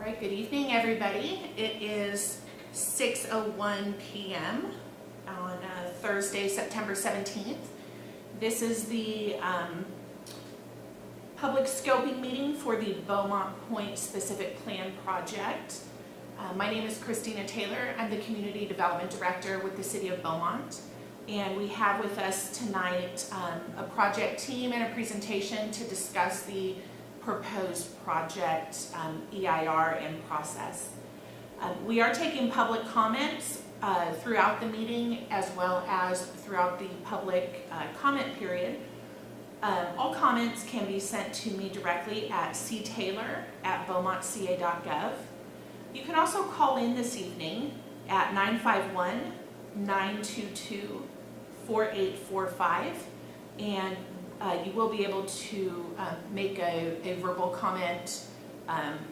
right, good evening, everybody. It is 6:01 p.m. on Thursday, September 17th. This is the public scoping meeting for the Beaumont Point Specific Plan Project. My name is Christina Taylor. I'm the Community Development Director with the City of Beaumont. And we have with us tonight a project team and a presentation to discuss the proposed project EIR and process. We are taking public comments throughout the meeting as well as throughout the public comment period. All comments can be sent to me directly at ctaylor@beaumontca.gov. You can also call in this evening at 951-922-4845 and you will be able to make a verbal comment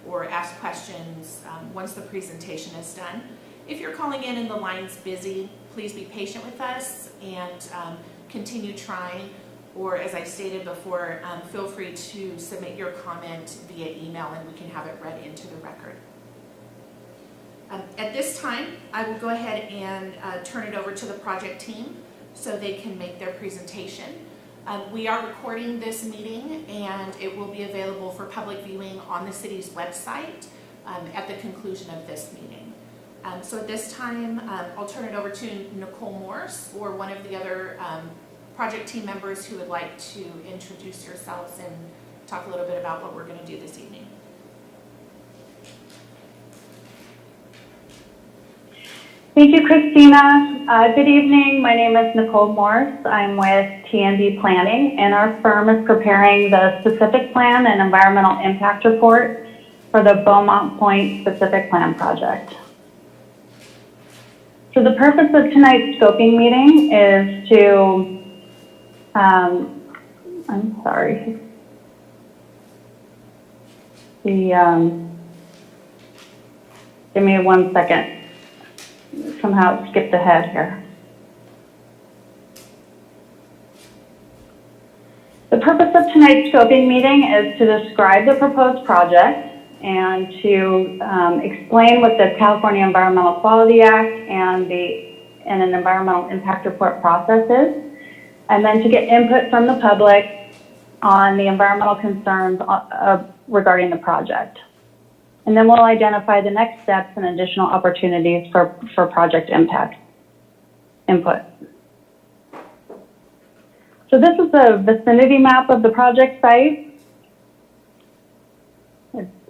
or ask questions once the presentation is done. If you're calling in and the line's busy, please be patient with us and continue trying, or as I stated before, feel free to submit your comment via email and we can have it read into the record. At this time, I will go ahead and turn it over to the project team so they can make their presentation. We are recording this meeting and it will be available for public viewing on the city's website at the conclusion of this meeting. So at this time, I'll turn it over to Nicole Morse or one of the other project team members who would like to introduce yourselves and talk a little bit about what we're going to do this evening. Thank you, Christina. Good evening. My name is Nicole Morse. I'm with T&D Planning, and our firm is preparing the specific plan and environmental impact report for the Beaumont Point Specific Plan Project. So the purpose of tonight's scoping meeting is to, give me 1 second. Somehow it skipped ahead here. The purpose of tonight's scoping meeting is to describe the proposed project and to explain what the California Environmental Quality Act and an environmental impact report process is, and then to get input from the public on the environmental concerns regarding the project. And then we'll identify the next steps and additional opportunities for project impact input. So this is a vicinity map of the project site.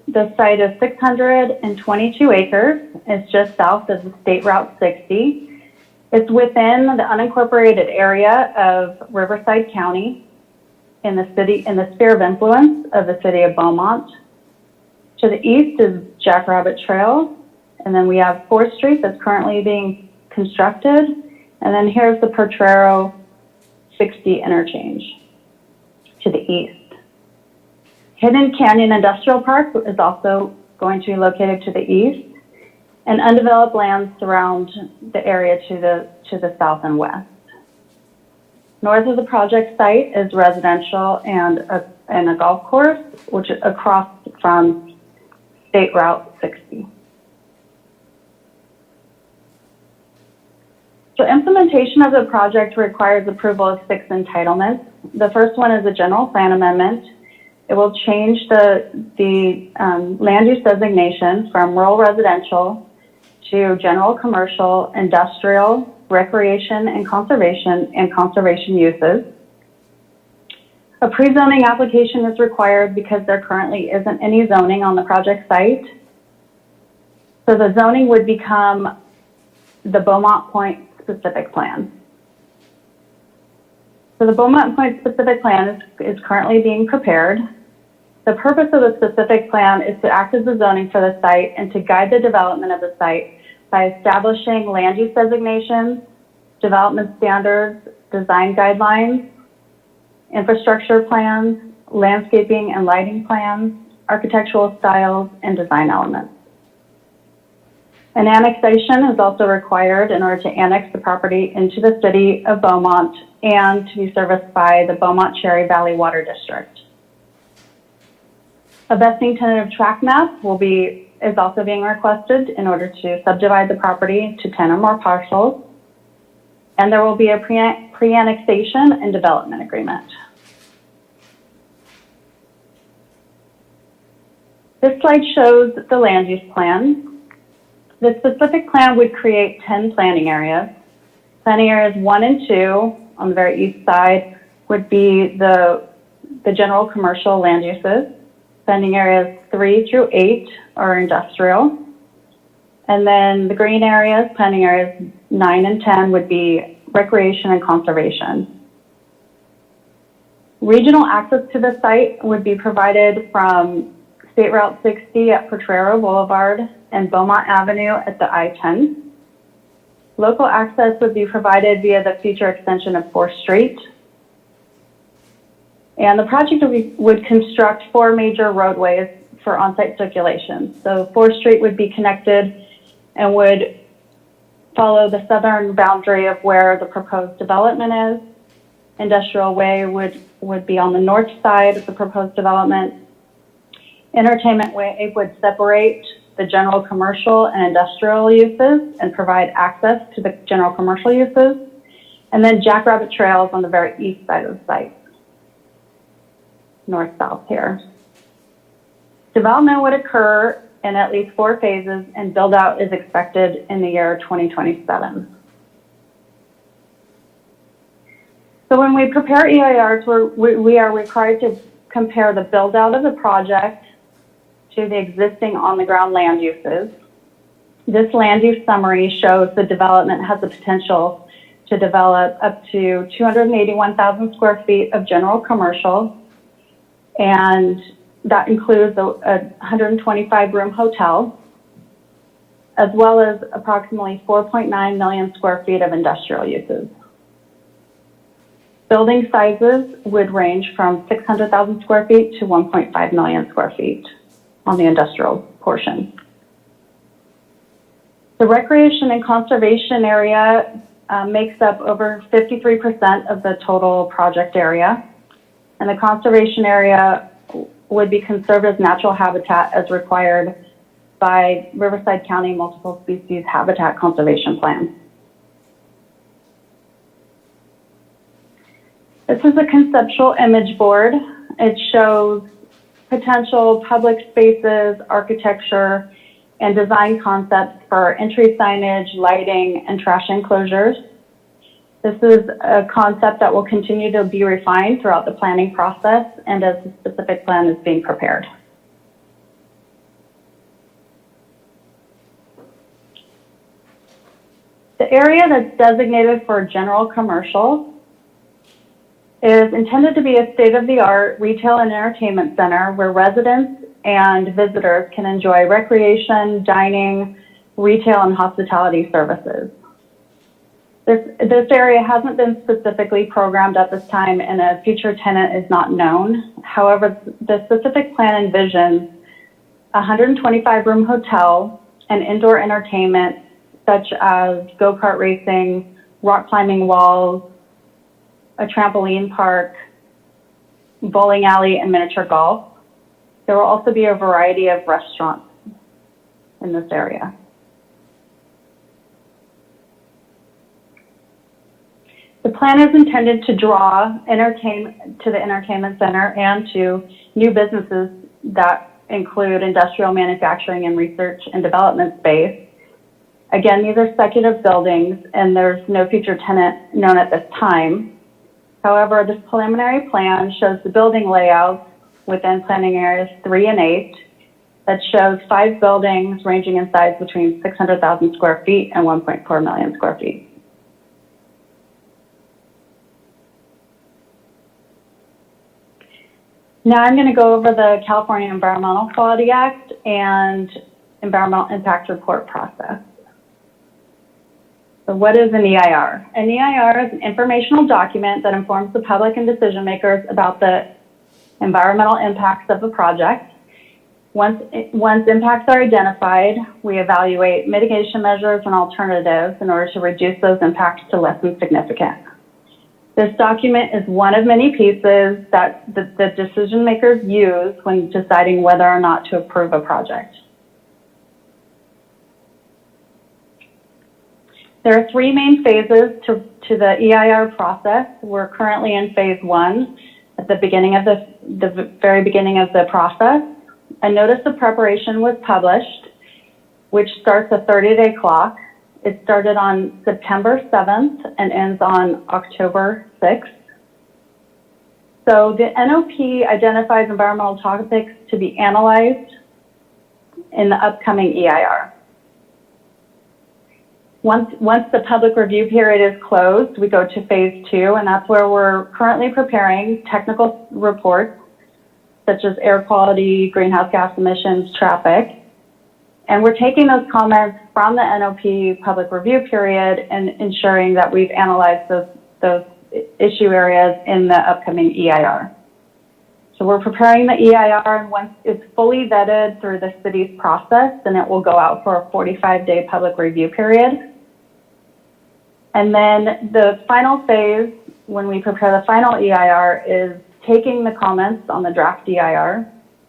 The site is 622 acres. It's just south of the State Route 60. It's within the unincorporated area of Riverside County in the sphere of influence of the city of Beaumont. To the east is Jackrabbit Trail, and then we have 4th Street that's currently being constructed, and then here's the Potrero 60 interchange to the east. Hidden Canyon Industrial Park is also going to be located to the east, and undeveloped lands surround the area to the south and west. North of the project site is residential and a golf course, which is across from State Route 60. So implementation of the project requires approval of 6 entitlements. The first one is a general plan amendment. It will change the land use designation from rural residential to general commercial, industrial, recreation, and conservation uses. A pre-zoning application is required because there currently isn't any zoning on the project site. So the zoning would become the Beaumont Point Specific Plan. So the Beaumont Point Specific Plan is currently being prepared. The purpose of the specific plan is to act as the zoning for the site and to guide the development of the site by establishing land use designations, development standards, design guidelines, infrastructure plans, landscaping and lighting plans, architectural styles, and design elements. An annexation is also required in order to annex the property into the city of Beaumont and to be serviced by the Beaumont Cherry Valley Water District. A vesting tentative tract map will be is also being requested in order to subdivide the property to 10 or more parcels. And there will be a pre-annexation and development agreement. This slide shows the land use plan. The specific plan would create 10 planning areas. Planning areas 1 and 2 on the very east side would be the general commercial land uses. Planning areas 3 through 8 are industrial. And then the green areas, planning areas 9 and 10 would be recreation and conservation. Regional access to the site would be provided from State Route 60 at Potrero Boulevard and Beaumont Avenue at the I-10. Local access would be provided via the future extension of 4th Street. And the project would construct 4 major roadways for on-site circulation. So 4th Street would be connected and would follow the southern boundary of where the proposed development is. Industrial Way would be on the north side of the proposed development. Entertainment Way would separate the general commercial and industrial uses and provide access to the general commercial uses. And then Jackrabbit Trails on the very east side of the site. North-south here. Development would occur in at least 4 phases, and build-out is expected in the year 2027. So when we prepare EIRs, we are required to compare the build-out of the project to the existing on-the-ground land uses. This land use summary shows the development has the potential to develop up to 281,000 square feet of general commercial, and that includes a 125-room hotel, as well as approximately 4.9 million square feet of industrial uses. Building sizes would range from 600,000 square feet to 1.5 million square feet on the industrial portion. The recreation and conservation area makes up over 53% of the total project area. And the conservation area would be conserved as natural habitat as required by Riverside County Multiple Species Habitat Conservation Plan. This is a conceptual image board. It shows potential public spaces, architecture, and design concepts for entry signage, lighting, and trash enclosures. This is a concept that will continue to be refined throughout the planning process and as the specific plan is being prepared. The area that's designated for general commercial is intended to be a state-of-the-art retail and entertainment center where residents and visitors can enjoy recreation, dining, retail, and hospitality services. This area hasn't been specifically programmed at this time, and a future tenant is not known. However, the specific plan envisions a 125-room hotel and indoor entertainment such as go-kart racing, rock climbing walls, a trampoline park, bowling alley, and miniature golf. There will also be a variety of restaurants in this area. The plan is intended to draw entertainment to the entertainment center and to new businesses that include industrial manufacturing and research and development space. Again, these are speculative buildings and there's no future tenant known at this time. However, this preliminary plan shows the building layouts within planning areas 3 and 8 that shows 5 buildings ranging in size between 600,000 square feet and 1.4 million square feet. Now I'm going to go over the California Environmental Quality Act and Environmental Impact Report process. So what is an EIR? An EIR is an informational document that informs the public and decision makers about the environmental impacts of the project. Once impacts are identified, we evaluate mitigation measures and alternatives in order to reduce those impacts to less than significant. This document is one of many pieces that the decision makers use when deciding whether or not to approve a project. There are three main phases to the EIR process. We're currently in phase one at the beginning of the very beginning of the process. A notice of preparation was published, which starts a 30-day clock. It started on September 7th and ends on October 6th. So the NOP identifies environmental topics to be analyzed in the upcoming EIR. Once the public review period is closed, we go to phase two, and that's where we're currently preparing technical reports such as air quality, greenhouse gas emissions, traffic. And we're taking those comments from the NOP public review period and ensuring that we've analyzed those issue areas in the upcoming EIR. So we're preparing the EIR, and once it's fully vetted through the city's process, then it will go out for a 45-day public review period. And then the final phase, when we prepare the final EIR, is taking the comments on the draft EIR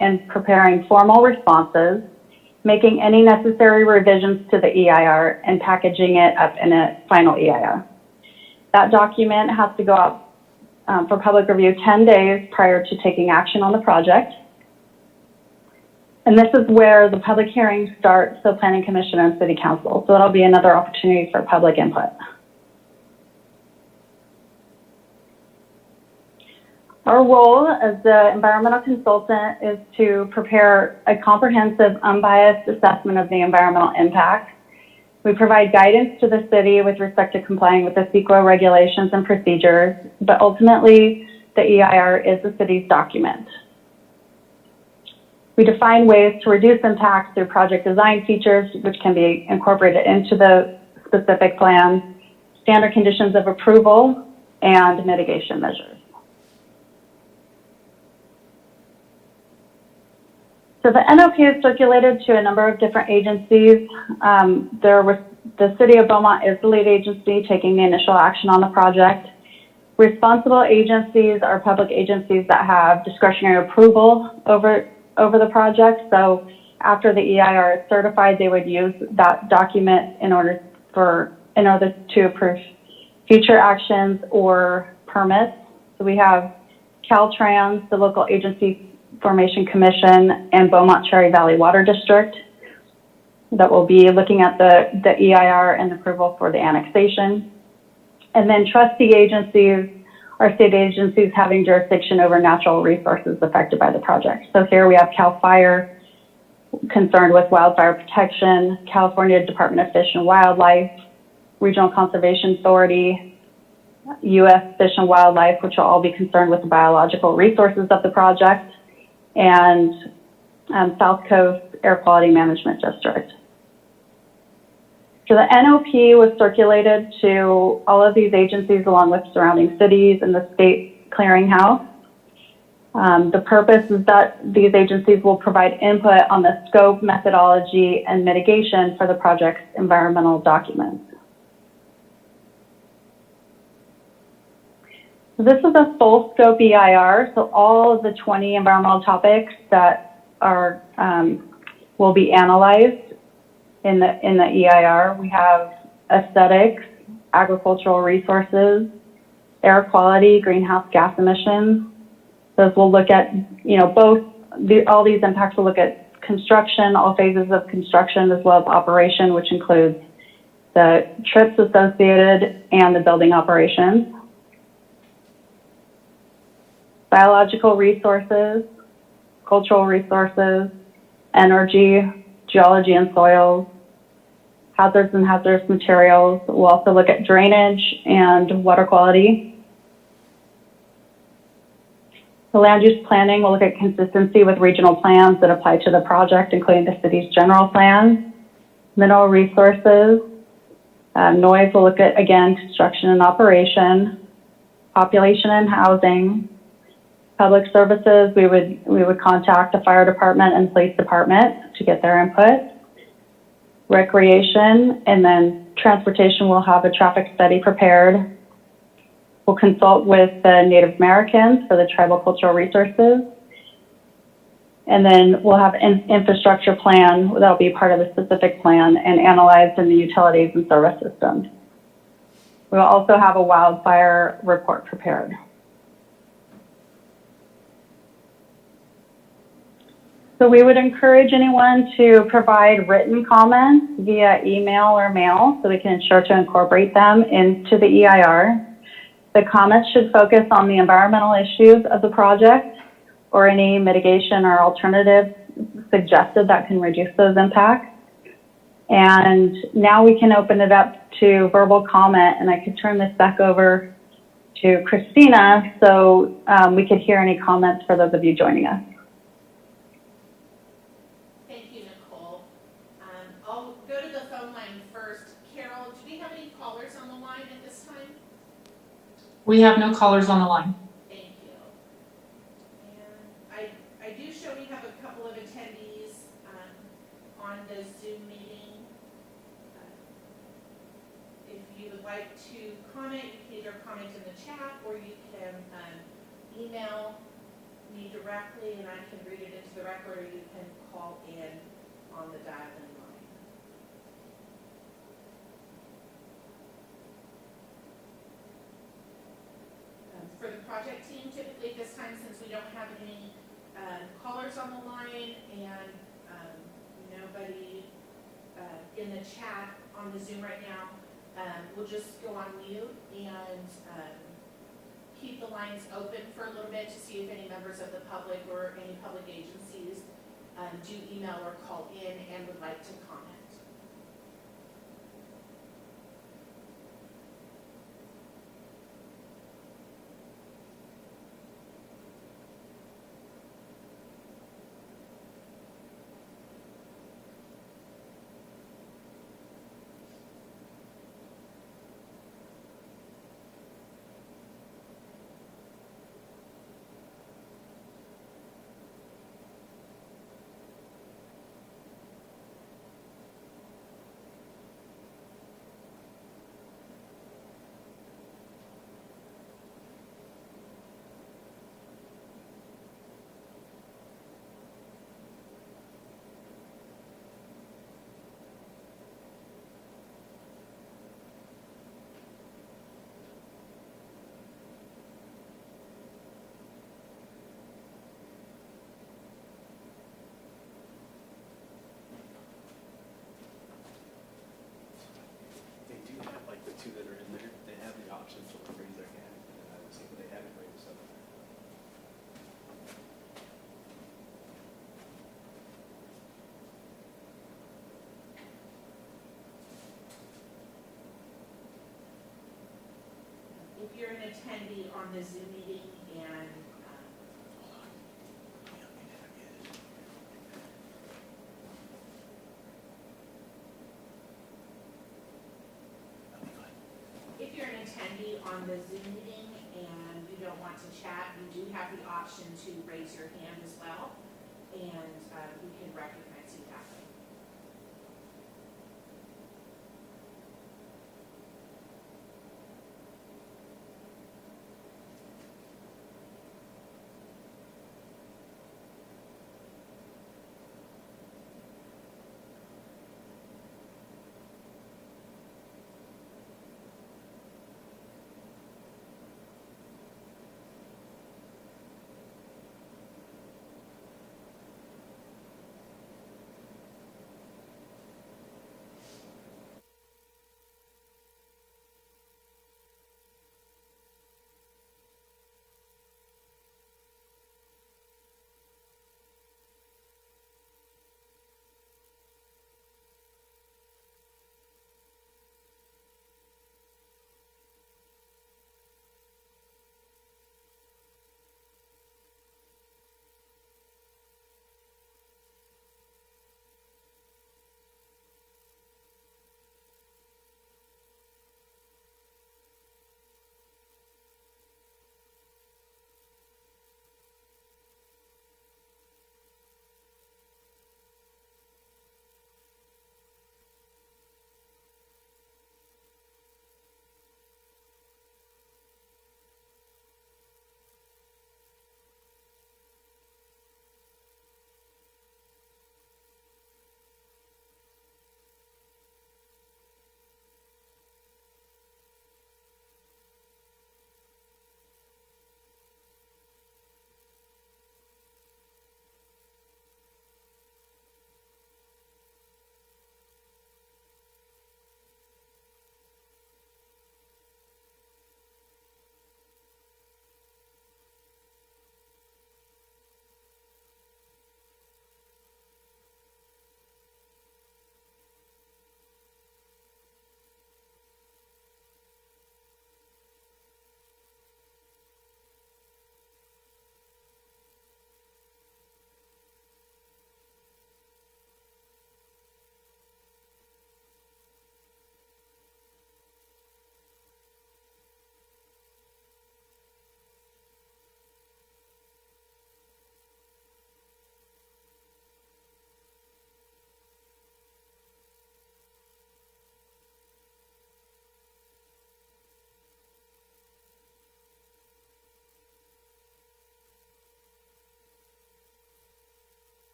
and preparing formal responses, making any necessary revisions to the EIR, and packaging it up in a final EIR. That document has to go out for public review 10 days prior to taking action on the project. And this is where the public hearings start, so Planning Commission and City Council. So that'll be another opportunity for public input. Our role as the environmental consultant is to prepare a comprehensive, unbiased assessment of the environmental impact. We provide guidance to the city with respect to complying with the CEQA regulations and procedures, but ultimately the EIR is the city's document. We define ways to reduce impacts through project design features, which can be incorporated into the specific plan, standard conditions of approval, and mitigation measures. So the NOP is circulated to a number of different agencies. The City of Beaumont is the lead agency taking the initial action on the project. Responsible agencies are public agencies that have discretionary approval over the project. So after the EIR is certified, they would use that document in order to approve future actions or permits. So we have Caltrans, the local agency Formation Commission, and Beaumont Cherry Valley Water District that will be looking at the EIR and approval for the annexation. And then trustee agencies are state agencies having jurisdiction over natural resources affected by the project. So here we have CAL FIRE, concerned with wildfire protection, California Department of Fish and Wildlife, Regional Conservation Authority, U.S. Fish and Wildlife, which will all be concerned with the biological resources of the project, and South Coast Air Quality Management District. So the NOP was circulated to all of these agencies along with surrounding cities and the state clearinghouse. The purpose is that these agencies will provide input on the scope, methodology, and mitigation for the project's environmental documents. So this is a full scope EIR, so all of the 20 environmental topics that are will be analyzed in the EIR. We have aesthetics, agricultural resources, air quality, greenhouse gas emissions. Those will look at, all these impacts will look at construction, all phases of construction, as well as operation, which includes the trips associated and the building operations. Biological resources, cultural resources, energy, geology and soils, hazards and hazardous materials. We'll also look at drainage and water quality. The land use planning will look at consistency with regional plans that apply to the project, including the city's general plan. Mineral resources, noise will look at, again, construction and operation, population and housing. Public services, we would contact the fire department and police department to get their input. Recreation, and then transportation will have a traffic study prepared. We'll consult with the Native Americans for the tribal cultural resources. And then we'll have an infrastructure plan that'll be part of the specific plan and analyzed in the utilities and service systems. We will also have a wildfire report prepared. So we would encourage anyone to provide written comments via email or mail so we can ensure to incorporate them into the EIR. The comments should focus on the environmental issues of the project or any mitigation or alternatives suggested that can reduce those impacts. And now we can open it up to verbal comment, and I could turn this back over to Christina so we could hear any comments for those of you joining us. Thank you, Nicole. I'll go to the phone line first. Carol, do we have any callers on the line at this time? We have no callers on the line. Thank you. And I do show we have a couple of attendees on the Zoom meeting. If you would like to comment, you can either comment in the chat or you can email me directly and I can read it into the record, or you can call in on the dial-in line. For the project team, typically at this time, since we don't have any callers on the line and nobody in the chat on the Zoom right now, we'll just go on mute and keep the lines open for a little bit to see if any members of the public or any public agencies do email or call in and would like to comment. Two that are in there, they have the option to raise their hand, and I was thinking they haven't raised up. If you're an attendee on the Zoom meeting and if you're an attendee on the Zoom meeting and you don't want to chat, you do have the option to raise your hand as well, and we can recognize you that way.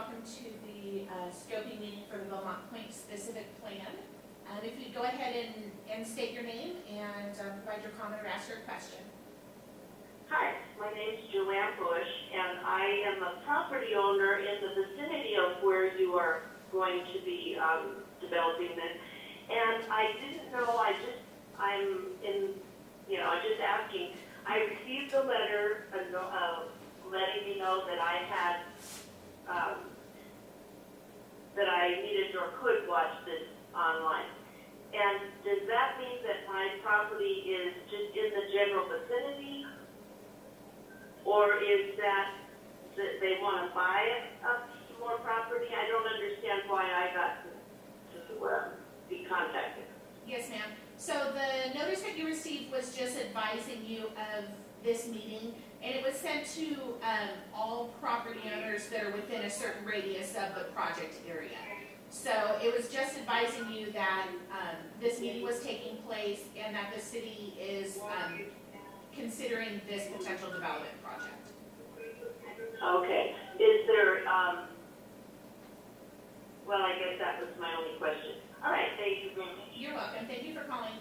welcome to the scoping meeting for the Beaumont Point specific plan. If you'd go ahead and state your name and provide your comment or ask your question. Hi, my name's Joanne Bush, and I am a property owner in the vicinity of where you are going to be developing this. And I didn't know, I'm just asking. I received a letter letting me know that I had, that I needed or could watch this online. And does that mean that my property is just in the general vicinity? Or is that they want to buy some more property? I don't understand why I got to be contacted. Yes, ma'am. So the notice that you received was just advising you of this meeting, and it was sent to all property owners that are within a certain radius of the project area. So it was just advising you that this meeting was taking place and that the city is considering this potential development project. Okay. Is there, well, I guess that was my only question. All right, thank you very much. You're welcome. Thank you for calling.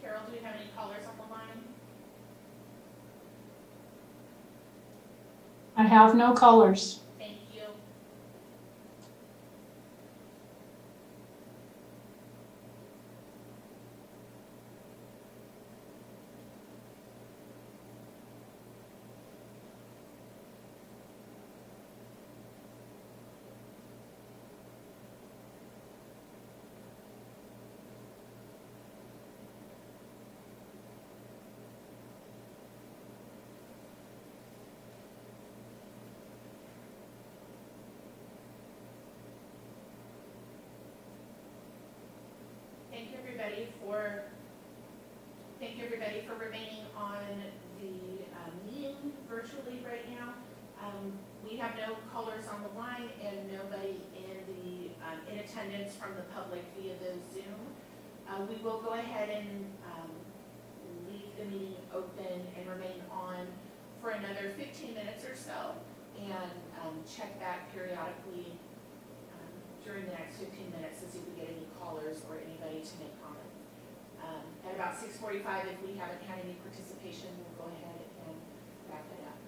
Carol, do we have any callers on the line? I have no callers. Thank you. Thank you everybody for remaining on the meeting virtually right now. We have no callers on the line and nobody in the in attendance from the public via the Zoom. We will go ahead and leave the meeting open and remain on for another 15 minutes or so, and check back periodically during the next 15 minutes to see if we get any callers or anybody to make comments. At about 6:45, if we haven't had any participation, we'll go ahead and wrap it up.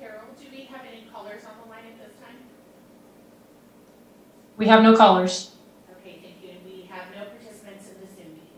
Carol, do we have any callers on the line at this time? We have no callers. Okay, thank you. And we have no participants in the Zoom meeting.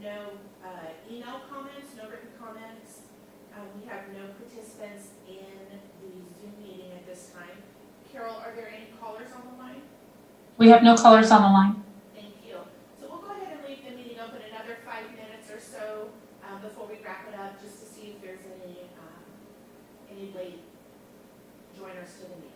no email comments, no written comments. We have no participants in the Zoom meeting at this time. Carol, are there any callers on the line? We have no callers on the line. Thank you. So we'll go ahead and leave the meeting open another 5 minutes or so before we wrap it up, just to see if there's any late joiners to the meeting.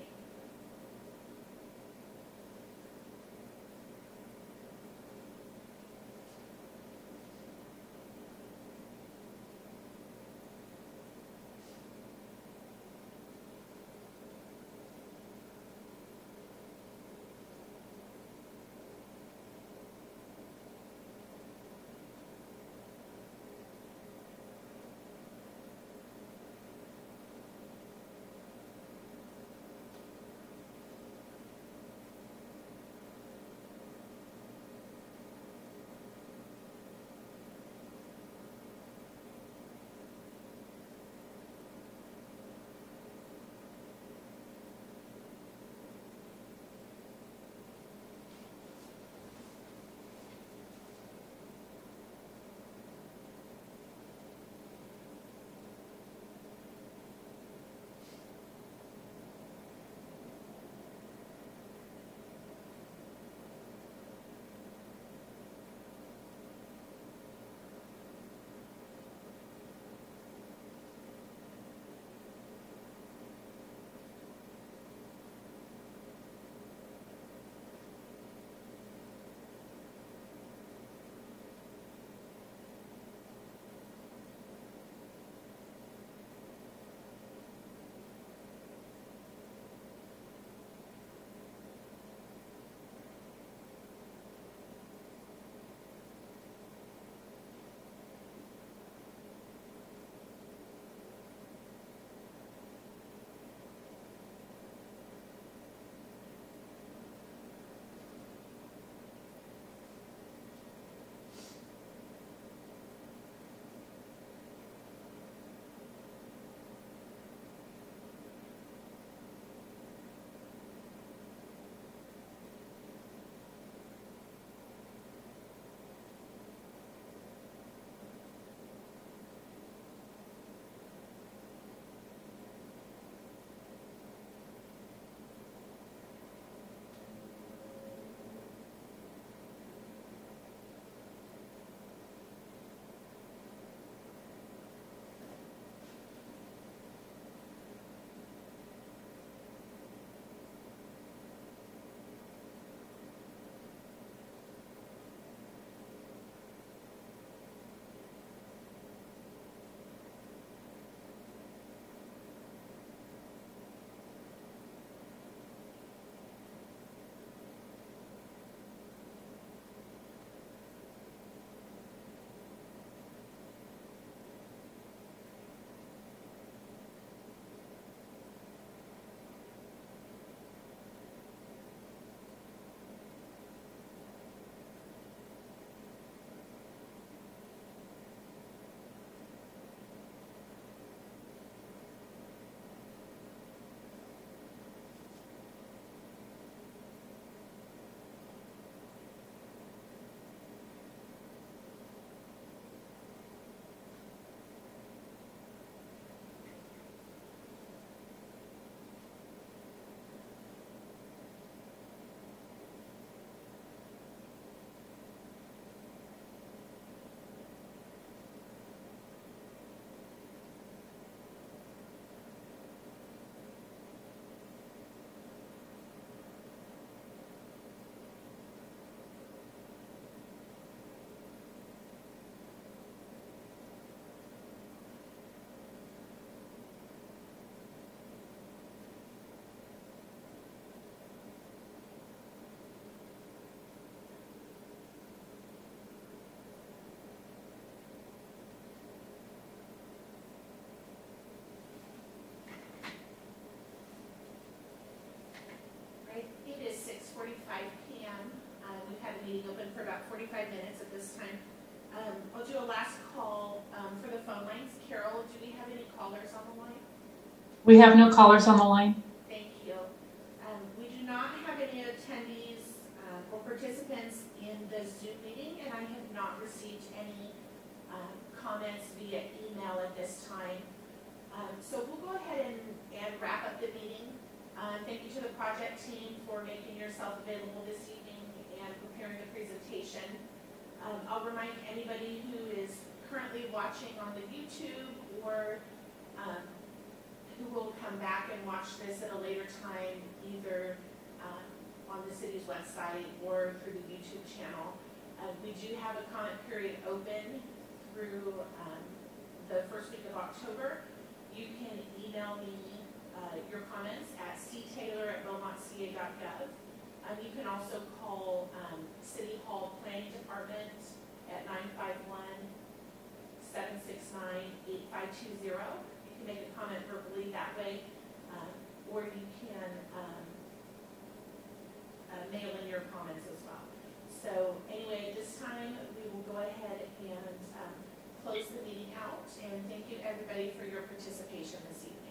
Meeting open for about 45 minutes at this time. I'll do a last call for the phone lines. Carol, do we have any callers on the line? We have no callers on the line. Thank you. We do not have any attendees or participants in the the Zoom meeting, and I have not received any comments via email at this time. So we'll go ahead and wrap up the meeting. Thank you to the project team for making yourself available this evening and preparing the presentation. I'll remind anybody who is currently watching on the YouTube or who will come back and watch this at a later time, either on the city's website or through the YouTube channel. We do have a comment period open through the first week of October. You can email me your comments at ctaylor@beaumontca.gov. You can also call City Hall Planning Department at 951-769-8520. You can make a comment verbally that way, or you can mail in your comments as well. So anyway, at this time, we will go ahead and close the meeting out, and thank you everybody for your participation this evening.